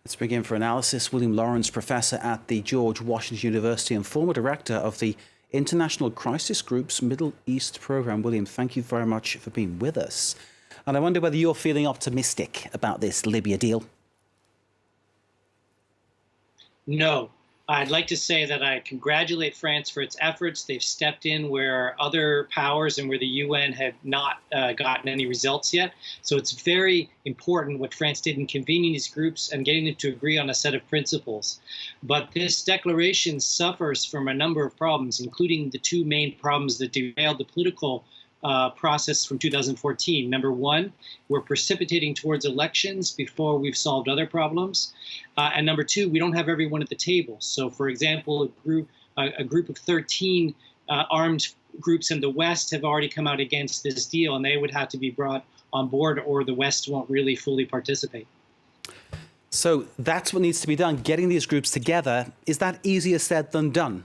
Let's bring in for analysis William Lawrence, professor at the George Washington University and former director of the International Crisis Group's Middle East program. William, thank you very much for being with us. And I wonder whether you're feeling optimistic about this Libya deal. No. I'd like to say that I congratulate France for its efforts. They've stepped in where other powers and where the UN have not gotten any results yet. So it's very important what France did in convening these groups and getting them to agree on a set of principles. But this declaration suffers from a number of problems, including the two main problems that derailed the political process from 2014. Number one, we're precipitating towards elections before we've solved other problems. And number two, we don't have everyone at the table. So, for example, a group of 13 armed groups in the West have already come out against this deal, and they would have to be brought on board, or the West won't really fully participate. So that's what needs to be done, getting these groups together. Is that easier said than done?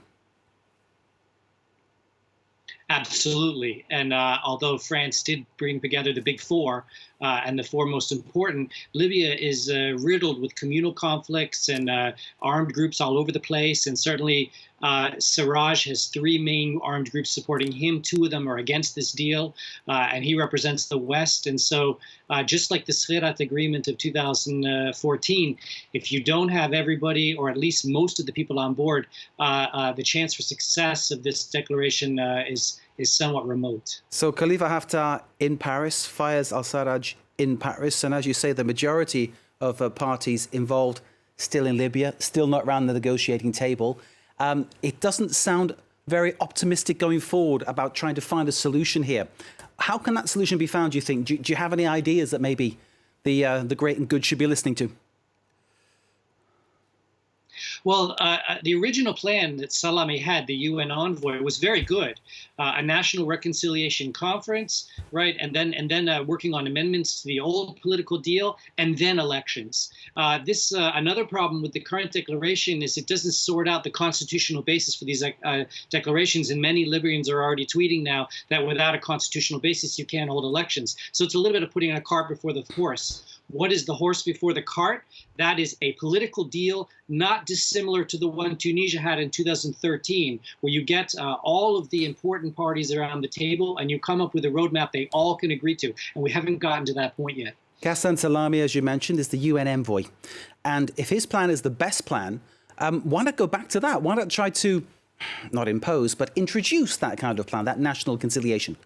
Absolutely. And although France did bring together the big four and the four most important, Libya is riddled with communal conflicts and armed groups all over the place. And certainly Sarraj has three main armed groups supporting him. Two of them are against this deal, and he represents the West. And so just like the Srerat agreement of 2014, if you don't have everybody, or at least most of the people on board, the chance for success of this declaration is somewhat remote. So Khalifa Haftar in Paris, Fayez al-Sarraj in Paris, and as you say, the majority of parties involved still in Libya, still not around the negotiating table. It doesn't sound very optimistic going forward about trying to find a solution here. How can that solution be found, do you think? Do you have any ideas that maybe the great and good should be listening to? Well, the original plan that Salami had, the UN envoy, was very good. A national reconciliation conference, right, and then working on amendments to the old political deal, and then elections. Another problem with the current declaration is it doesn't sort out the constitutional basis for these declarations, and many Libyans are already tweeting now that without a constitutional basis, you can't hold elections. So it's a little bit of putting a cart before the horse. What is the horse before the cart? That is a political deal not dissimilar to the one Tunisia had in 2013, where you get all of the important parties around the table and you come up with a roadmap they all can agree to. And we haven't gotten to that point yet. Ghassan Salami, as you mentioned, is the UN envoy. And if his plan is the best plan, why not go back to that? Why not try to, not impose, but introduce that kind of plan, that national conciliation?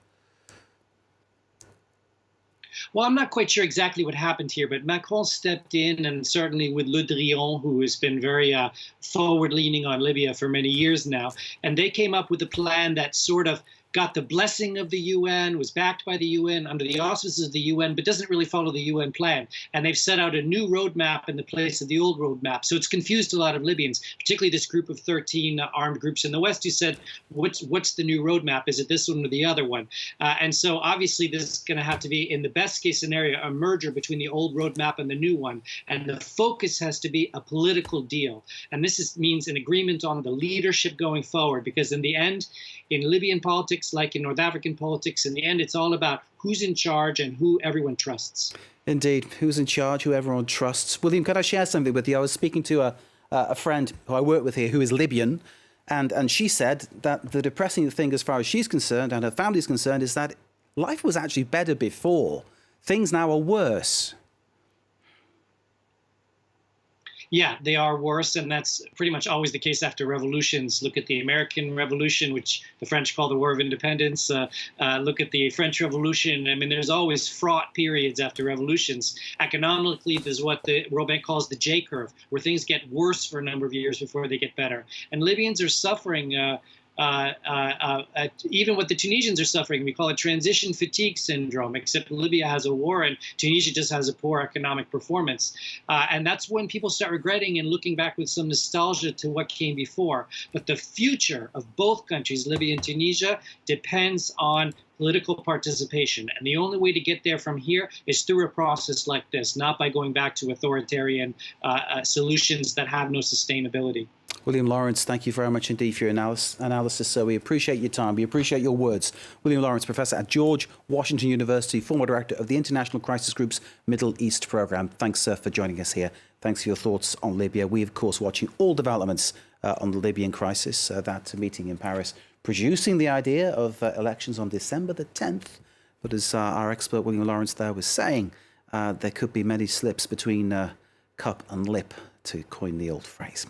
Well, I'm not quite sure exactly what happened here, but Macron stepped in, and certainly with Le Drian, who has been very forward-leaning on Libya for many years now, and they came up with a plan that sort of got the blessing of the UN, was backed by the UN, under the auspices of the UN, but doesn't really follow the UN plan. And they've set out a new roadmap in the place of the old roadmap. So it's confused a lot of Libyans, particularly this group of 13 armed groups in the West who said, what's the new roadmap? Is it this one or the other one? And so obviously this is going to have to be, in the best case scenario, a merger between the old roadmap and the new one. And the focus has to be a political deal. And this means an agreement on the leadership going forward, because in the end, in Libyan politics, like in North African politics, in the end, it's all about who's in charge and who everyone trusts. Indeed, who's in charge, who everyone trusts. William, could I share something with you? I was speaking to a friend who I work with here who is Libyan, and she said that the depressing thing as far as she's concerned and her family is concerned is that life was actually better before. Things now are worse. Yeah, they are worse, and that's pretty much always the case after revolutions. Look at the American Revolution, which the French call the War of Independence. Look at the French Revolution. I mean, there's always fraught periods after revolutions. Economically, there's what the World Bank calls the J curve, where things get worse for a number of years before they get better. And Libyans are suffering even what the Tunisians are suffering. We call it transition fatigue syndrome, except Libya has a war and Tunisia just has a poor economic performance. And that's when people start regretting and looking back with some nostalgia to what came before. But the future of both countries, Libya and Tunisia, depends on political participation. And the only way to get there from here is through a process like this, not by going back to authoritarian solutions that have no sustainability. William Lawrence, thank you very much indeed for your analysis. So we appreciate your time. We appreciate your words. William Lawrence, Professor at George Washington University, former Director of the International Crisis Group's Middle East Programme. Thanks, sir, for joining us here. Thanks for your thoughts on Libya. We, of course, watching all developments on the Libyan crisis. That meeting in Paris producing the idea of elections on December the 10th. But as our expert William Lawrence there was saying, there could be many slips between cup and lip, to coin the old phrase.